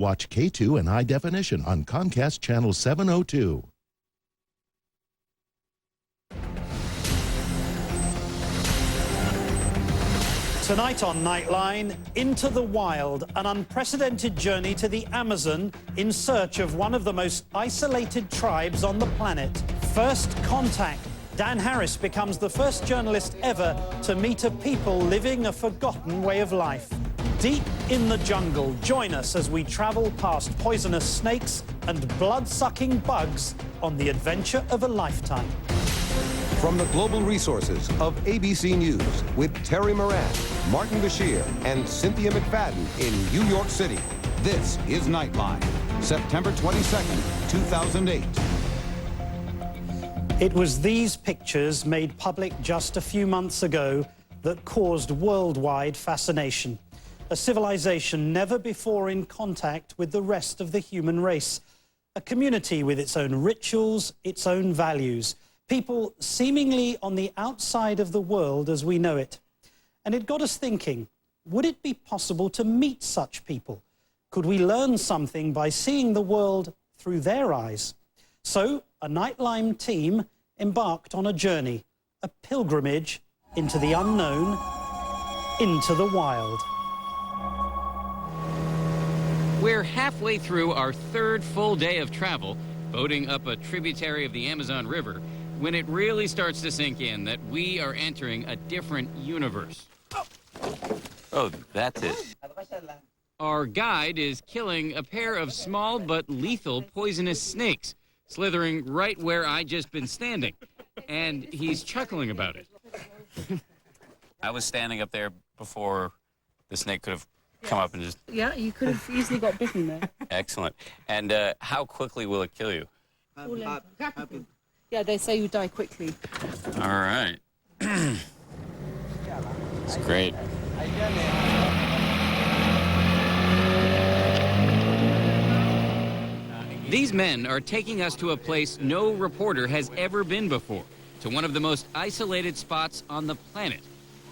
Watch K2 in high definition on Comcast Channel 702. Tonight on Nightline, Into the Wild, an unprecedented journey to the Amazon in search of one of the most isolated tribes on the planet. First Contact. Dan Harris becomes the first journalist ever to meet a people living a forgotten way of life. Deep in the jungle, join us as we travel past poisonous snakes and blood-sucking bugs on the adventure of a lifetime. From the global resources of ABC News with Terry Moran, Martin Bashir, and Cynthia McFadden in New York City, this is Nightline, September 22nd, 2008. It was these pictures made public just a few months ago that caused worldwide fascination. A civilization never before in contact with the rest of the human race. A community with its own rituals, its own values. People seemingly on the outside of the world as we know it. And it got us thinking, would it be possible to meet such people? Could we learn something by seeing the world through their eyes? So, a Nightline team embarked on a journey, a pilgrimage into the unknown, into the wild. We're halfway through our third full day of travel, boating up a tributary of the Amazon River, when it really starts to sink in that we are entering a different universe. Oh, that's it. Our guide is killing a pair of small but lethal poisonous snakes, slithering right where I just been standing. And he's chuckling about it. I was standing up there before the snake could have come up and just... Yeah, you could have easily got bitten there. Excellent. And how quickly will it kill you? Yeah, they say you die quickly. All right. It's great. These men are taking us to a place no reporter has ever been before, to one of the most isolated spots on the planet.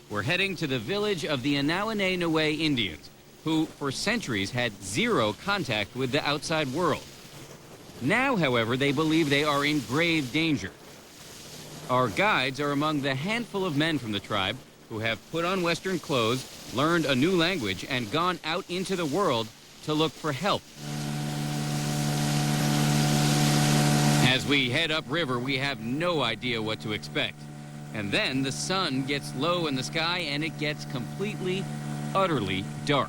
We're heading to the village of the Niue Indians, who for centuries had zero contact with the outside world. Now, however, they believe they are in grave danger. Our guides are among the handful of men from the tribe who have put on Western clothes, learned a new language, and gone out into the world to look for help. As we head upriver, we have no idea what to expect. And then the sun gets low in the sky and it gets completely, utterly dark.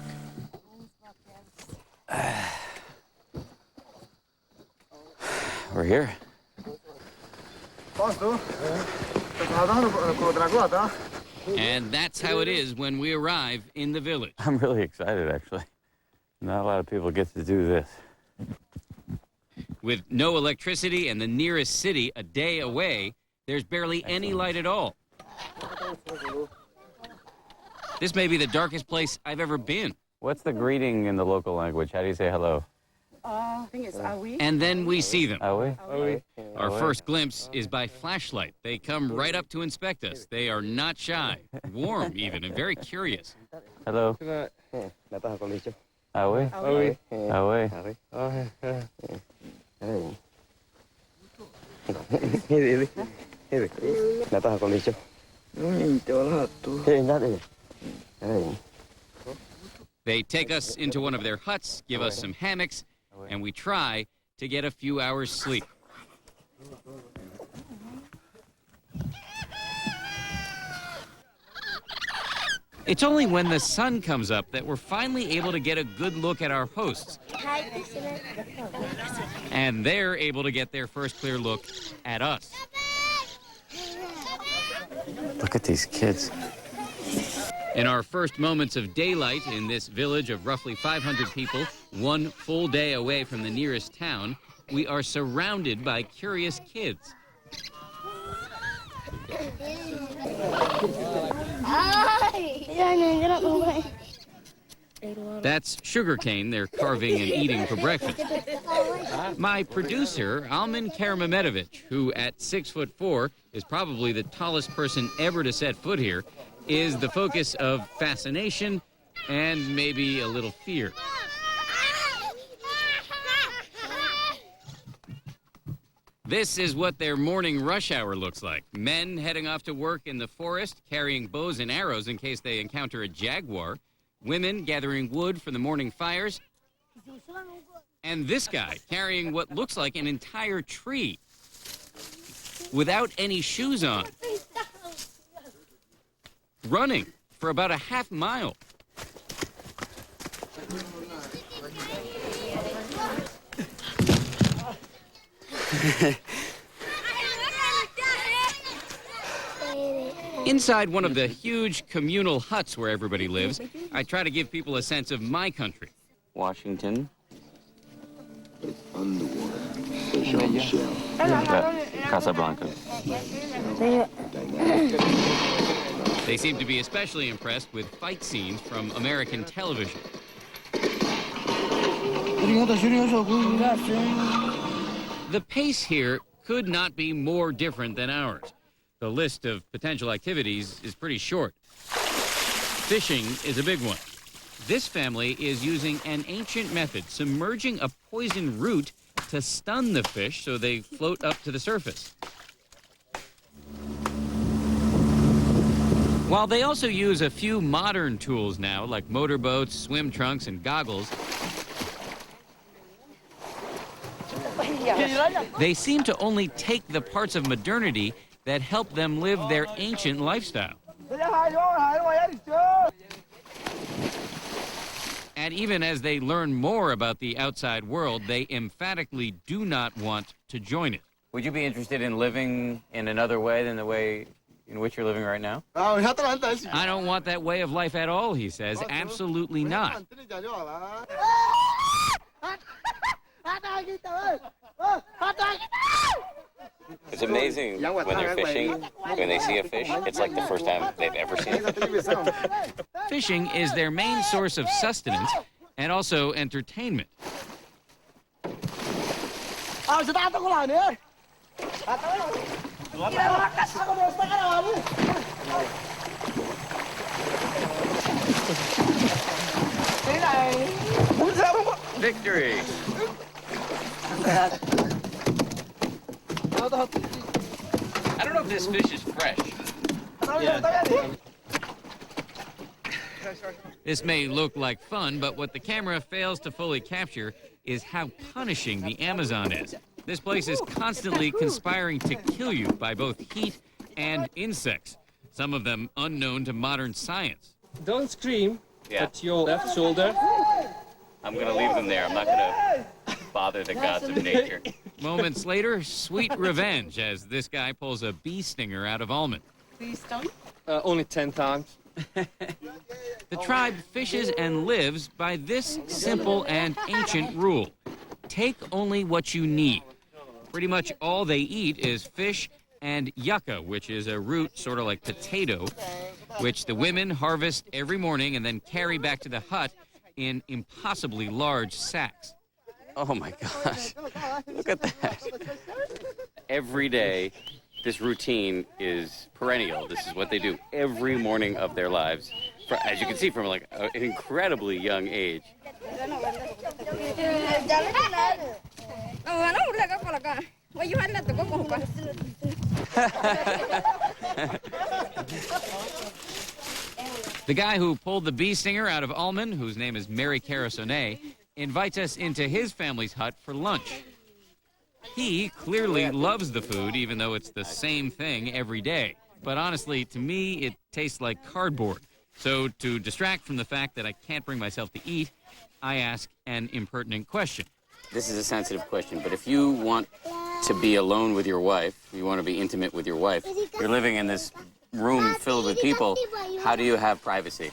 We're here. And that's how it is when we arrive in the village. I'm really excited, actually. Not a lot of people get to do this. With no electricity and the nearest city a day away, there's barely any light at all. This may be the darkest place I've ever been. What's the greeting in the local language? How do you say hello? I think it's Awi. And then we see them. Awi? Awi. Our first glimpse is by flashlight. They come right up to inspect us. They are not shy, warm even, and very curious. Hello. Awi? Awi. Awi. They take us into one of their huts, give us some hammocks, and we try to get a few hours sleep. It's only when the sun comes up that we're finally able to get a good look at our hosts. And they're able to get their first clear look at us. Look at these kids. In our first moments of daylight in this village of roughly 500 people, one full day away from the nearest town, we are surrounded by curious kids. That's sugarcane they're carving and eating for breakfast. My producer, Alman Karamamedovich, who at 6'4" is probably the tallest person ever to set foot here, is the focus of fascination and maybe a little fear. This is what their morning rush hour looks like. Men heading off to work in the forest, carrying bows and arrows in case they encounter a jaguar. Women gathering wood for the morning fires. And this guy carrying what looks like an entire tree without any shoes on. Running for about a half mile. Inside one of the huge communal huts where everybody lives, I try to give people a sense of my country. Washington. Casablanca. They seem to be especially impressed with fight scenes from American television. The pace here could not be more different than ours. The list of potential activities is pretty short. Fishing is a big one. This family is using an ancient method, submerging a poison root to stun the fish so they float up to the surface. While they also use a few modern tools now, like motorboats, swim trunks, and goggles, they seem to only take the parts of modernity that help them live their ancient lifestyle. And even as they learn more about the outside world, they emphatically do not want to join it. Would you be interested in living in another way than the way in which you're living right now? I don't want that way of life at all, he says. Absolutely not. It's amazing when they're fishing, when they see a fish, it's like the first time they've ever seen a fish. Fishing is their main source of sustenance and also entertainment. Victory! I don't know if this fish is fresh. This may look like fun, but what the camera fails to fully capture is how punishing the Amazon is. This place is constantly conspiring to kill you by both heat and insects, some of them unknown to modern science. Don't scream Yeah. at your left shoulder. I'm gonna leave them there. I'm not gonna bother the gods of nature. Moments later, sweet revenge as this guy pulls a bee stinger out of almond. Please don't. Only 10 times. The tribe fishes and lives by this simple and ancient rule. Take only what you need. Pretty much all they eat is fish and yucca, which is a root sort of like potato, which the women harvest every morning and then carry back to the hut in impossibly large sacks. Oh my gosh. Look at that. Every day, this routine is perennial. This is what they do every morning of their lives, as you can see, from like an incredibly young age. The guy who pulled the bee stinger out of almond, whose name is Mary Carasone, invites us into his family's hut for lunch. He clearly loves the food, even though it's the same thing every day. But honestly, to me, it tastes like cardboard. So to distract from the fact that I can't bring myself to eat, I ask an impertinent question. This is a sensitive question, but if you want to be alone with your wife, you want to be intimate with your wife, you're living in this room filled with people, how do you have privacy?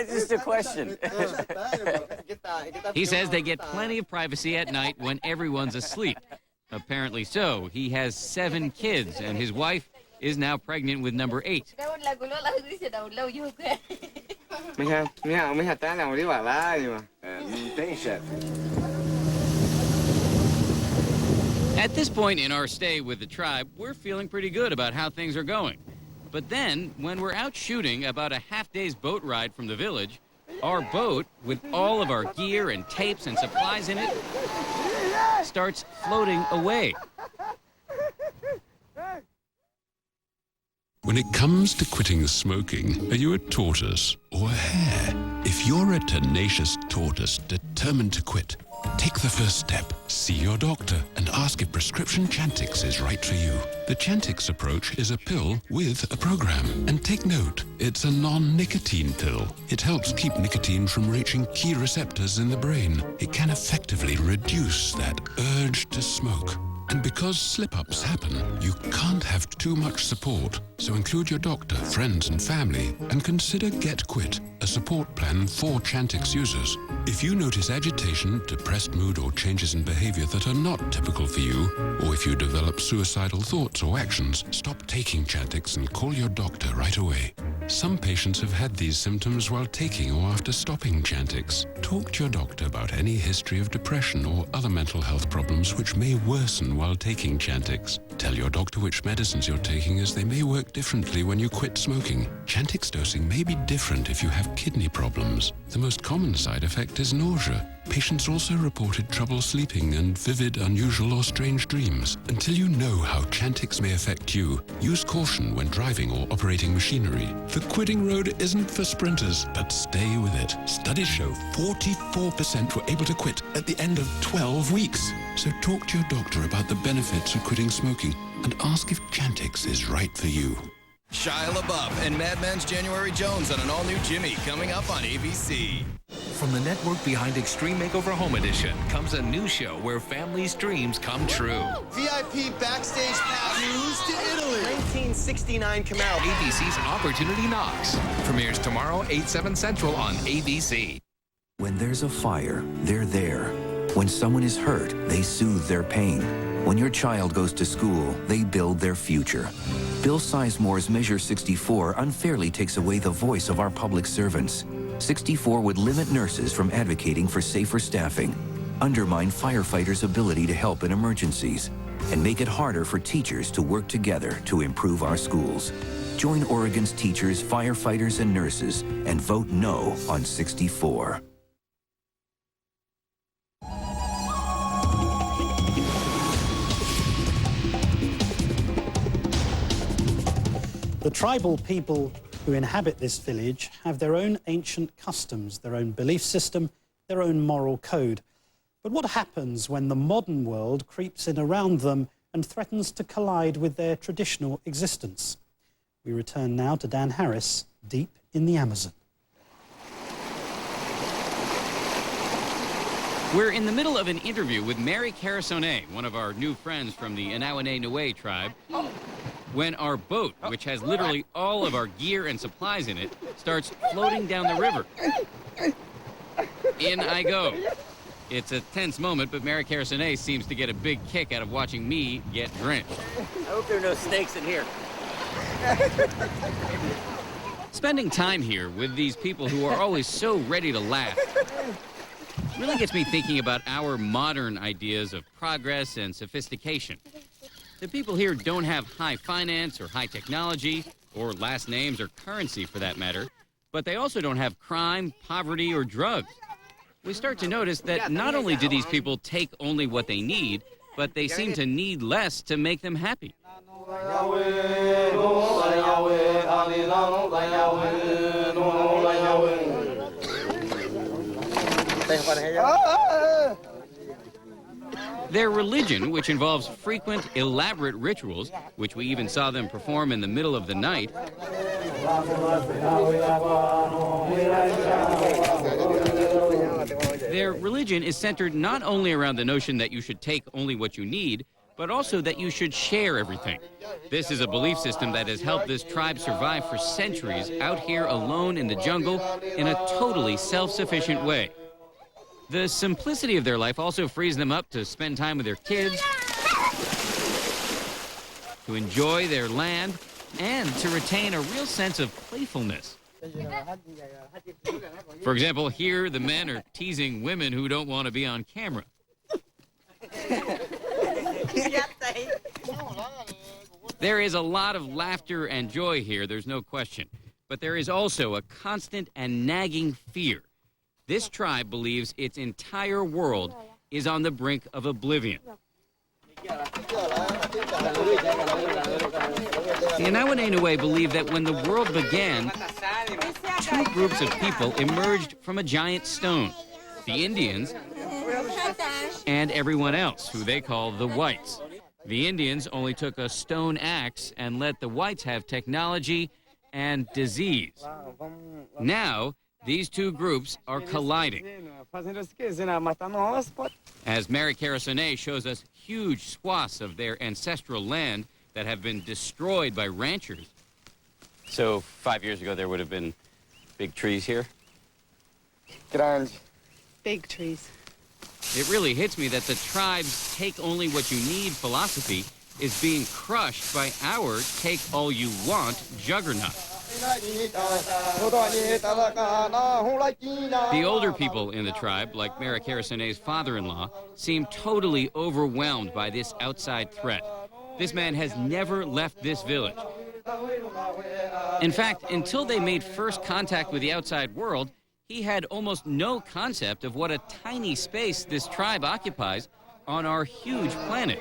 It's just a question. He says they get plenty of privacy at night when everyone's asleep. Apparently so. He has 7 kids, and his wife is now pregnant with number 8. At this point in our stay with the tribe, we're feeling pretty good about how things are going. But then, when we're out shooting about a half-day's boat ride from the village, Our boat, with all of our gear and tapes and supplies in it, starts floating away. When it comes to quitting smoking, are you a tortoise or a hare? If you're a tenacious tortoise determined to quit, take the first step. See your doctor and ask if prescription Chantix is right for you. The Chantix approach is a pill with a program. And take note, it's a non-nicotine pill. It helps keep nicotine from reaching key receptors in the brain. It can effectively reduce that urge to smoke. And because slip-ups happen, you can't have too much support. So include your doctor, friends and family, and consider Get Quit, a support plan for Chantix users. If you notice agitation, depressed mood, or changes in behavior that are not typical for you, or if you develop suicidal thoughts or actions, stop taking Chantix and call your doctor right away. Some patients have had these symptoms while taking or after stopping Chantix. Talk to your doctor about any history of depression or other mental health problems which may worsen while taking Chantix. Tell your doctor which medicines you're taking, as they may work differently when you quit smoking. Chantix dosing may be different if you have kidney problems. The most common side effect is nausea. Patients also reported trouble sleeping and vivid, unusual or strange dreams. Until you know how Chantix may affect you, use caution when driving or operating machinery. The quitting road isn't for sprinters, but stay with it. Studies show 44% were able to quit at the end of 12 weeks. So talk to your doctor about the benefits of quitting smoking and ask if Chantix is right for you. Shia LaBeouf and Mad Men's January Jones on an all-new Jimmy coming up on ABC. From the network behind Extreme Makeover Home Edition comes a new show where families' dreams come true. VIP backstage pass. Cruise to Italy. 1969 Camaro. ABC's Opportunity Knocks premieres tomorrow, 8/7 Central on ABC. When there's a fire, they're there. When someone is hurt, they soothe their pain. When your child goes to school, they build their future. Bill Sizemore's Measure 64 unfairly takes away the voice of our public servants. 64 would limit nurses from advocating for safer staffing, undermine firefighters' ability to help in emergencies, and make it harder for teachers to work together to improve our schools. Join Oregon's teachers, firefighters, and nurses and vote no on 64. The tribal people who inhabit this village have their own ancient customs, their own belief system, their own moral code. But what happens when the modern world creeps in around them and threatens to collide with their traditional existence? We return now to Dan Harris, deep in the Amazon. We're in the middle of an interview with Mary Carasone, one of our new friends from the Inawene tribe, when our boat, which has literally all of our gear and supplies in it, starts floating down the river. In I go. It's a tense moment, but Mary Carasone seems to get a big kick out of watching me get drenched. I hope there are no snakes in here. Spending time here with these people who are always so ready to laugh really gets me thinking about our modern ideas of progress and sophistication. The people here don't have high finance or high technology, or last names or currency for that matter, but they also don't have crime, poverty, or drugs. We start to notice that not only do these people take only what they need, but they seem to need less to make them happy. Their religion, which involves frequent, elaborate rituals, which we even saw them perform in the middle of the night, their religion is centered not only around the notion that you should take only what you need, but also that you should share everything. This is a belief system that has helped this tribe survive for centuries out here alone in the jungle in a totally self-sufficient way. The simplicity of their life also frees them up to spend time with their kids, to enjoy their land, and to retain a real sense of playfulness. For example, here the men are teasing women who don't want to be on camera. There is a lot of laughter and joy here, there's no question. But there is also a constant and nagging fear This tribe believes its entire world is on the brink of oblivion. The Anauane believe that when the world began, two groups of people emerged from a giant stone: the Indians and everyone else, who they call the whites. The Indians only took a stone axe and let the whites have technology and disease. Now, these two groups are colliding. As Mary Carasone shows us huge swaths of their ancestral land that have been destroyed by ranchers. So 5 years ago, there would have been big trees here? Big trees. It really hits me that the tribe's take only what you need philosophy is being crushed by our take all you want juggernaut. The older people in the tribe, like Mary Carasone's father-in-law, seem totally overwhelmed by this outside threat. This man has never left this village. In fact, until they made first contact with the outside world, he had almost no concept of what a tiny space this tribe occupies on our huge planet.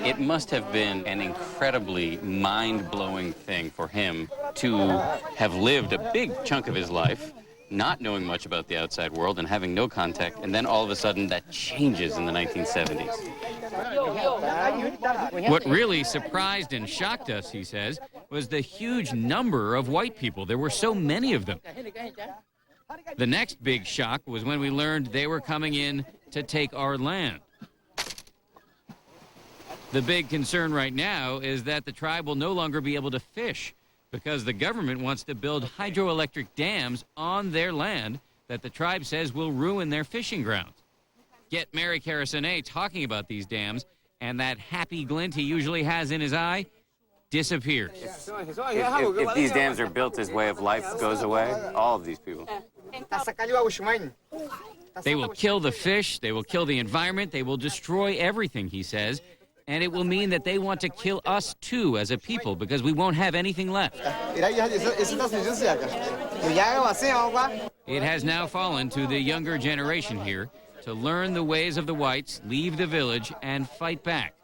It must have been an incredibly mind-blowing thing for him to have lived a big chunk of his life not knowing much about the outside world and having no contact, and then all of a sudden that changes in the 1970s. What really surprised and shocked us, he says, was the huge number of white people. There were so many of them. The next big shock was when we learned they were coming in to take our land. The big concern right now is that the tribe will no longer be able to fish because the government wants to build hydroelectric dams on their land that the tribe says will ruin their fishing grounds. Get Mary Carasone talking about these dams, and that happy glint he usually has in his eye disappears. If these dams are built, his way of life goes away. All of these people. They will kill the fish, they will kill the environment, they will destroy everything, he says, and it will mean that they want to kill us too as a people because we won't have anything left. It has now fallen to the younger generation here to learn the ways of the whites, leave the village, and fight back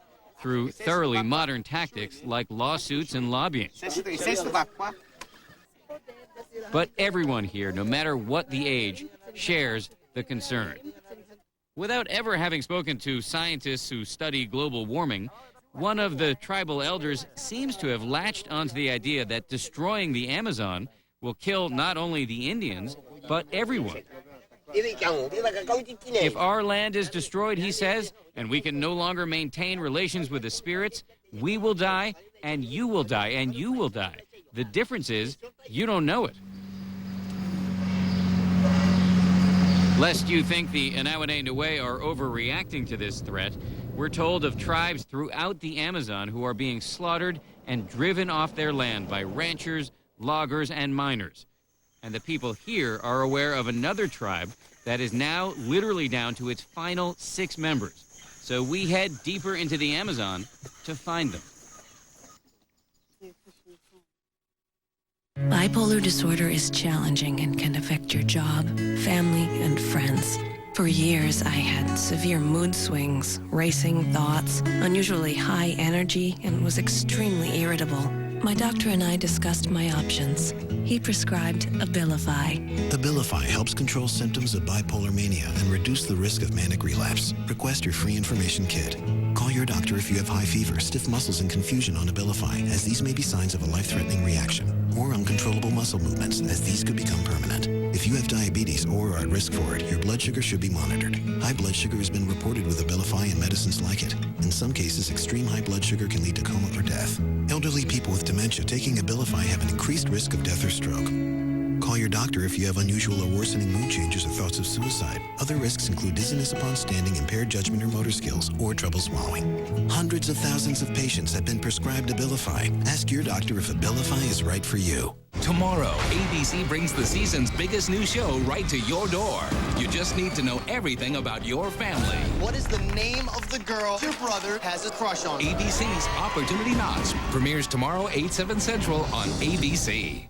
through thoroughly modern tactics like lawsuits and lobbying. But everyone here, no matter what the age, shares the concern. Without ever having spoken to scientists who study global warming, one of the tribal elders seems to have latched onto the idea that destroying the Amazon will kill not only the Indians, but everyone. If our land is destroyed, he says, and we can no longer maintain relations with the spirits, we will die, and you will die, and you will die. The difference is, you don't know it. Lest you think the Anauane are overreacting to this threat, we're told of tribes throughout the Amazon who are being slaughtered and driven off their land by ranchers, loggers, and miners. And the people here are aware of another tribe that is now literally down to its final 6 members. So we head deeper into the Amazon to find them. Bipolar disorder is challenging and can affect your job, family, and friends. For years, I had severe mood swings, racing thoughts, unusually high energy, and was extremely irritable. My doctor and I discussed my options. He prescribed Abilify. Abilify helps control symptoms of bipolar mania and reduce the risk of manic relapse. Request your free information kit. Call your doctor if you have high fever, stiff muscles, and confusion on Abilify, as these may be signs of a life-threatening reaction, or uncontrollable muscle movements, as these could become permanent. If you have diabetes or are at risk for it, your blood sugar should be monitored. High blood sugar has been reported with Abilify and medicines like it. In some cases, extreme high blood sugar can lead to coma or death. Elderly people with dementia taking Abilify have an increased risk of death or stroke. Call your doctor if you have unusual or worsening mood changes or thoughts of suicide. Other risks include dizziness upon standing, impaired judgment or motor skills, or trouble swallowing. Hundreds of thousands of patients have been prescribed Abilify. Ask your doctor if Abilify is right for you. Tomorrow, ABC brings the season's biggest new show right to your door. You just need to know everything about your family. What is the name of the girl your brother has a crush on? ABC's Opportunity Knocks premieres tomorrow, 8/7 Central on ABC.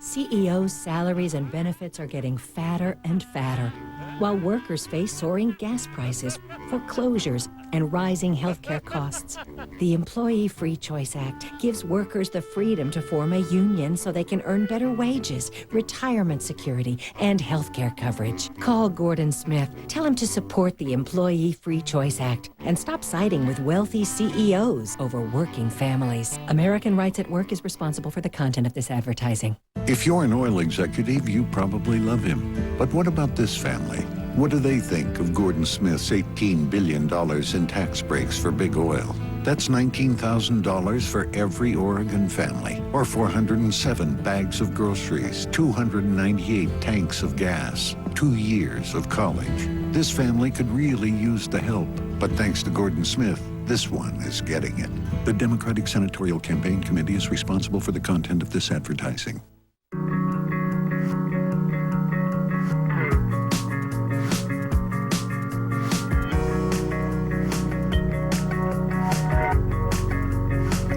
CEOs' salaries and benefits are getting fatter and fatter, while workers face soaring gas prices, foreclosures, and rising healthcare costs. The Employee Free Choice Act gives workers the freedom to form a union so they can earn better wages, retirement security, and healthcare coverage. Call Gordon Smith. Tell him to support the Employee Free Choice Act and stop siding with wealthy CEOs over working families. American Rights at Work is responsible for the content of this advertising. If you're an oil executive, you probably love him. But what about this family? What do they think of Gordon Smith's $18 billion in tax breaks for big oil? That's $19,000 for every Oregon family, or 407 bags of groceries, 298 tanks of gas, 2 years of college. This family could really use the help, but thanks to Gordon Smith, this one is getting it. The Democratic Senatorial Campaign Committee is responsible for the content of this advertising.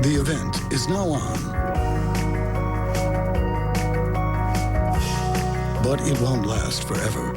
The event is now on. But it won't last forever.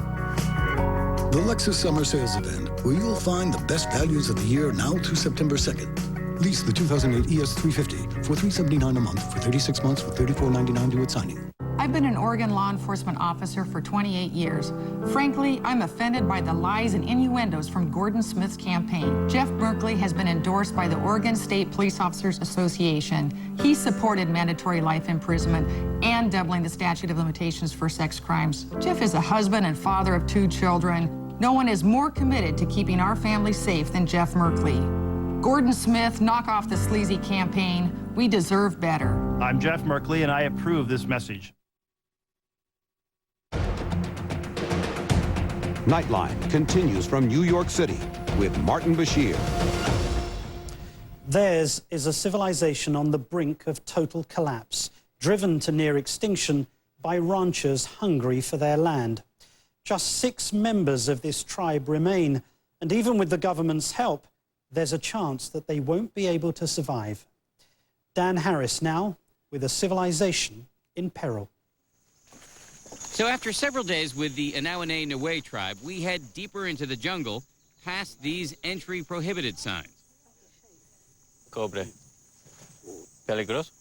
The Lexus Summer Sales Event, where you'll find the best values of the year now through September 2nd. Lease the 2008 ES350 for $379 a month for 36 months with $34.99 due at signing. I've been an Oregon law enforcement officer for 28 years. Frankly, I'm offended by the lies and innuendos from Gordon Smith's campaign. Jeff Berkley has been endorsed by the Oregon State Police Officers Association. He supported mandatory life imprisonment and doubling the statute of limitations for sex crimes. Jeff is a husband and father of 2 children. No one is more committed to keeping our family safe than Jeff Merkley. Gordon Smith, knock off the sleazy campaign. We deserve better. I'm Jeff Merkley, and I approve this message. Nightline continues from New York City with Martin Bashir. Theirs is a civilization on the brink of total collapse, driven to near extinction by ranchers hungry for their land. Just 6 members of this tribe remain, and even with the government's help, there's a chance that they won't be able to survive. Dan Harris now with a civilization in peril. So after several days with the Inaune tribe, we head deeper into the jungle, past these entry prohibited signs. Cobre. Peligroso.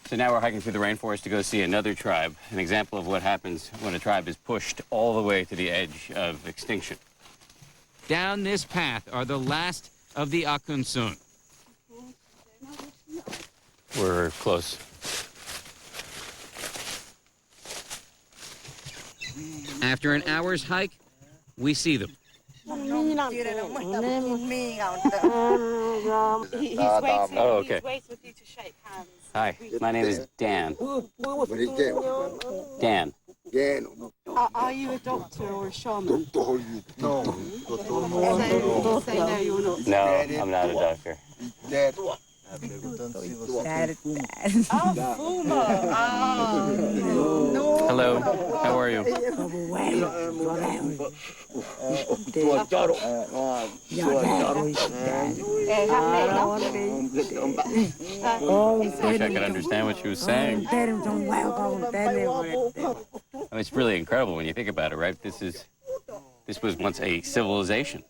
So now we're hiking through the rainforest to go see another tribe, an example of what happens when a tribe is pushed all the way to the edge of extinction. Down this path are the last of the Akunsung. We're close. After an hour's hike, we see them. Oh, okay. Hi, my name is Dan. Dan. Are you a doctor or a shaman? No. No, I'm not a doctor. Hello, how are you? Wish I could understand what she was saying. It's really incredible when you think about it, right? This was once a civilization.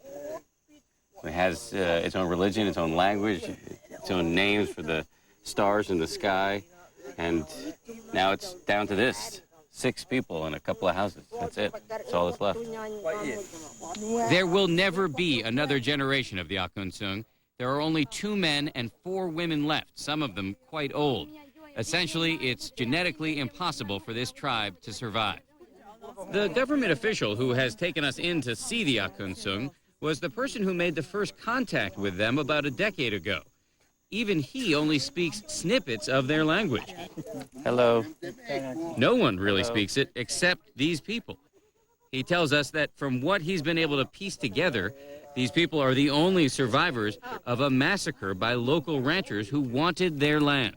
It has its own religion, its own language, its own names for the stars in the sky, and now it's down to this. 6 people and a couple of houses. That's it. That's all that's left. There will never be another generation of the Akunsung. There are only 2 men and 4 women left, some of them quite old. Essentially, it's genetically impossible for this tribe to survive. The government official who has taken us in to see the Akunsung was the person who made the first contact with them about a decade ago. Even he only speaks snippets of their language. Hello. No one really speaks it except these people. He tells us that from what he's been able to piece together, these people are the only survivors of a massacre by local ranchers who wanted their land.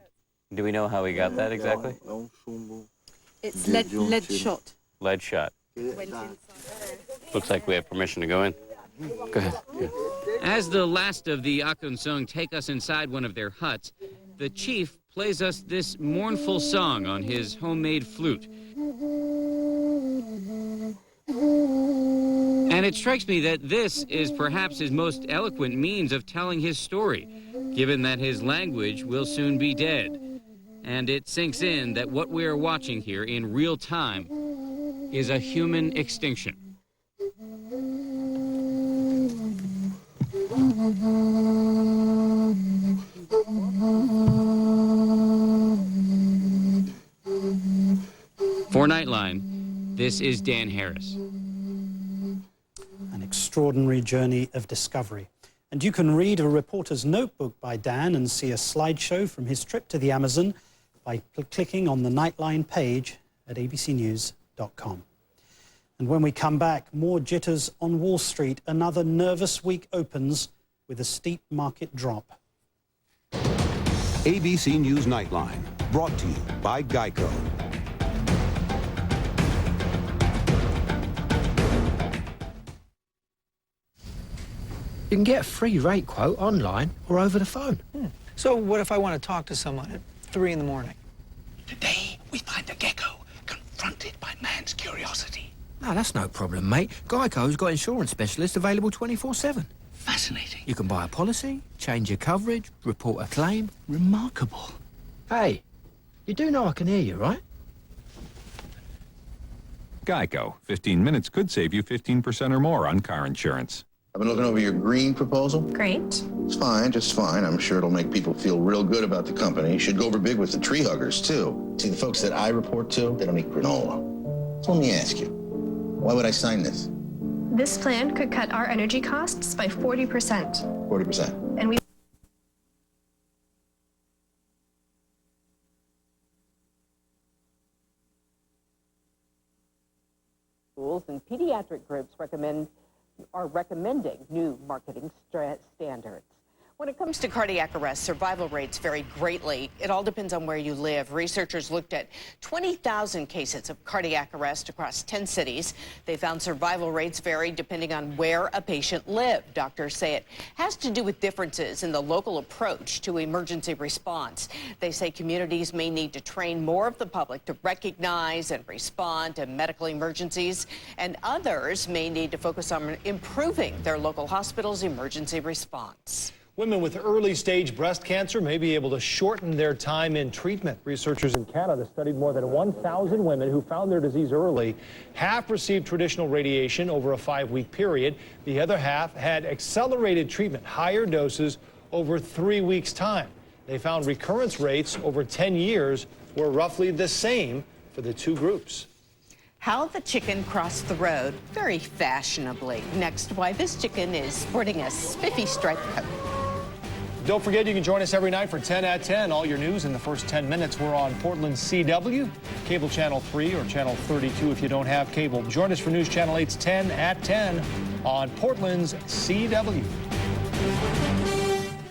Do we know how he got that exactly? It's lead shot. Lead shot. Looks like we have permission to go in. Go ahead. As the last of the Akunsung take us inside one of their huts, the chief plays us this mournful song on his homemade flute. And it strikes me that this is perhaps his most eloquent means of telling his story, given that his language will soon be dead. And it sinks in that what we are watching here in real time is a human extinction. For Nightline, this is Dan Harris. An extraordinary journey of discovery. And you can read a reporter's notebook by Dan and see a slideshow from his trip to the Amazon by clicking on the Nightline page at abcnews.com. And when we come back, more jitters on Wall Street. Another nervous week opens with a steep market drop. ABC News Nightline, brought to you by Geico. You can get a free rate quote online or over the phone. So what if I want to talk to someone at 3 in the morning? Today, we find a gecko confronted by man's curiosity. No, that's no problem, mate. Geico's got insurance specialists available 24/7. Fascinating. You can buy a policy, change your coverage, report a claim. Remarkable. Hey, you do know I can hear you, right? Geico. 15 minutes could save you 15% or more on car insurance. I've been looking over your green proposal. Great. It's fine, just fine. I'm sure it'll make people feel real good about the company. You should go over big with the tree huggers, too. See, the folks that I report to, they don't eat granola. So let me ask you, why would I sign this? This plan could cut our energy costs by 40%. 40%. And we schools and pediatric groups are recommending new marketing standards. When it comes to cardiac arrest, survival rates vary greatly. It all depends on where you live. Researchers looked at 20,000 cases of cardiac arrest across 10 cities. They found survival rates vary depending on where a patient lived. Doctors say it has to do with differences in the local approach to emergency response. They say communities may need to train more of the public to recognize and respond to medical emergencies, and others may need to focus on improving their local hospitals' emergency response. Women with early-stage breast cancer may be able to shorten their time in treatment. Researchers in Canada studied more than 1,000 women who found their disease early. Half received traditional radiation over a 5-week period. The other half had accelerated treatment, higher doses over 3 weeks' time. They found recurrence rates over 10 years were roughly the same for the two groups. How the chicken crossed the road very fashionably. Next, why this chicken is sporting a spiffy striped coat. Don't forget, you can join us every night for 10 at 10. All your news in the first 10 minutes. We're on Portland's CW, cable channel 3 or channel 32 if you don't have cable. Join us for News Channel 8's 10 at 10 on Portland's CW.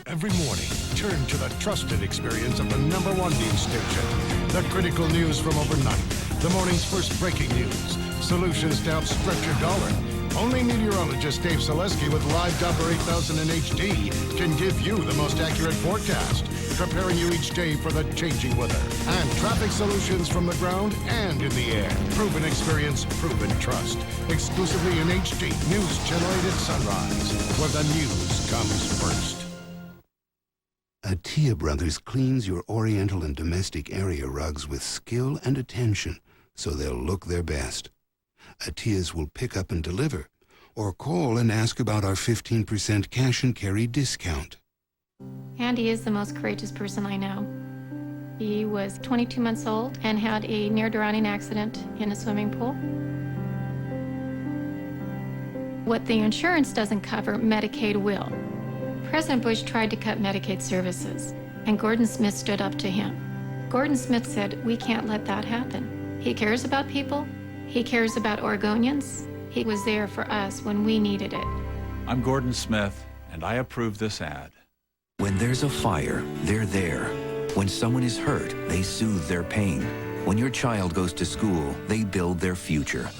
Every morning, turn to the trusted experience of the #1 news station. The critical news from overnight. The morning's first breaking news. Solutions to help stretch your dollar. Only meteorologist Dave Zaleski with live Doppler 8000 in HD can give you the most accurate forecast, preparing you each day for the changing weather. And traffic solutions from the ground and in the air. Proven experience, proven trust. Exclusively in HD. News Channel 8 at sunrise, where the news comes first. Attia Brothers cleans your oriental and domestic area rugs with skill and attention so they'll look their best. Attia's will pick up and deliver, or call and ask about our 15% cash and carry discount. Andy is the most courageous person I know. He was 22 months old and had a near-drowning accident in a swimming pool. What the insurance doesn't cover, Medicaid will. President Bush tried to cut Medicaid services, and Gordon Smith stood up to him. Gordon Smith said, "We can't let that happen." He cares about people. He cares about Oregonians. He was there for us when we needed it. I'm Gordon Smith, and I approve this ad. When there's a fire, they're there. When someone is hurt, they soothe their pain. When your child goes to school, they build their future.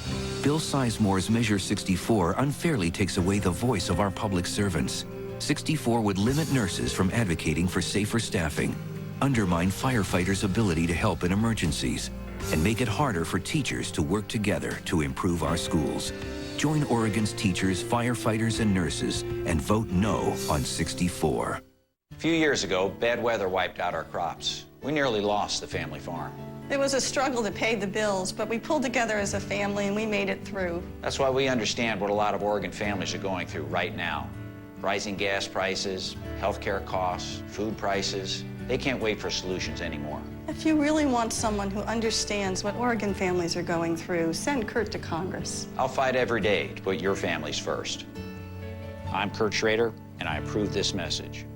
Bill Sizemore's Measure 64 unfairly takes away the voice of our public servants. 64 would limit nurses from advocating for safer staffing. undermine firefighters' ability to help in emergencies, and make it harder for teachers to work together to improve our schools. Join Oregon's teachers, firefighters, and nurses and vote no on 64. A few years ago, bad weather wiped out our crops. We nearly lost the family farm. It was a struggle to pay the bills, but we pulled together as a family and we made it through. That's why we understand what a lot of Oregon families are going through right now. Rising gas prices, healthcare costs, food prices. They can't wait for solutions anymore. If you really want someone who understands what Oregon families are going through, send Kurt to Congress. I'll fight every day to put your families first. I'm Kurt Schrader, and I approve this message.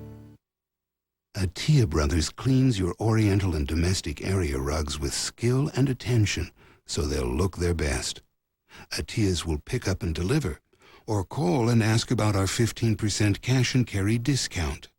Attia Brothers cleans your Oriental and domestic area rugs with skill and attention so they'll look their best. Attia's will pick up and deliver, or call and ask about our 15% cash and carry discount.